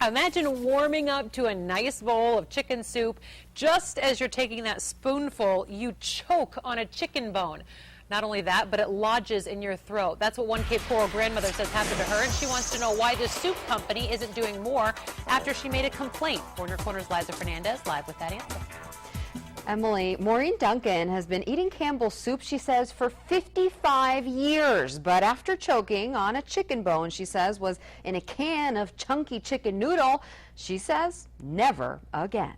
Imagine warming up to a nice bowl of chicken soup. Just as you're taking that spoonful, you choke on a chicken bone. Not only that, but it lodges in your throat. That's what one Cape Coral grandmother says happened to her, and she wants to know why the soup company isn't doing more after she made a complaint. Corner Corner's Liza Fernandez live with that answer. Emily, Maureen Duncan has been eating Campbell soup, she says, for 55 years. But after choking on a chicken bone, she says, was in a can of chunky chicken noodle, she says, never again.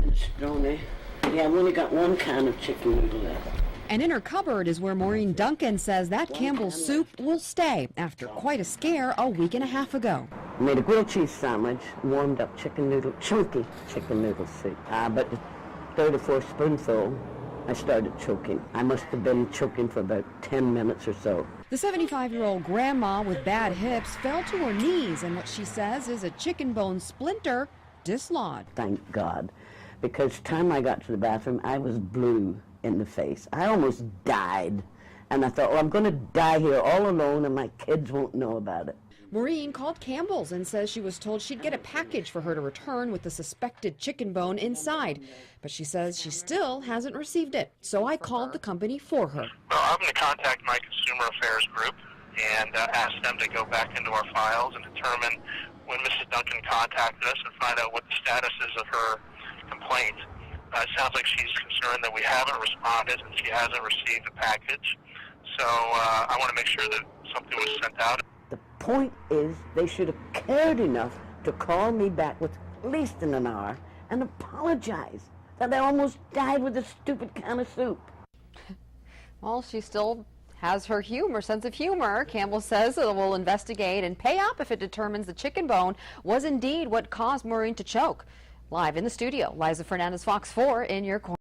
It's stony. Yeah, I've only got one can of chicken noodle left. And in her cupboard is where Maureen Duncan says that Campbell's soup will stay after quite a scare a week and a half ago. I made a grilled cheese sandwich, warmed up chicken noodle, chunky chicken noodle soup. But the third or fourth spoonful, I started choking. I must have been choking for about 10 minutes or so. The 75-year-old grandma with bad hips fell to her knees, and what she says is a chicken bone splinter dislodged. Thank God, because time I got to the bathroom, I was blue in the face. I almost died, and I thought, well, I'm going to die here all alone, and my kids won't know about it. Maureen called Campbell's and says she was told she'd get a package for her to return with the suspected chicken bone inside. But she says she still hasn't received it. So I called the company for her. Well, I'm going to contact my consumer affairs group and ask them to go back into our files and determine when Mrs. Duncan contacted us and find out what the status is of her complaint. It sounds like she's concerned that we haven't responded and she hasn't received the package. So I want to make sure that something was sent out. The point is, they should have cared enough to call me back with at least in an hour and apologize that I almost died with a stupid can of soup. Well, she still has her sense of humor. Campbell says it will investigate and pay up if it determines the chicken bone was indeed what caused Maureen to choke. Live in the studio, Liza Fernandez, Fox 4 in your corner.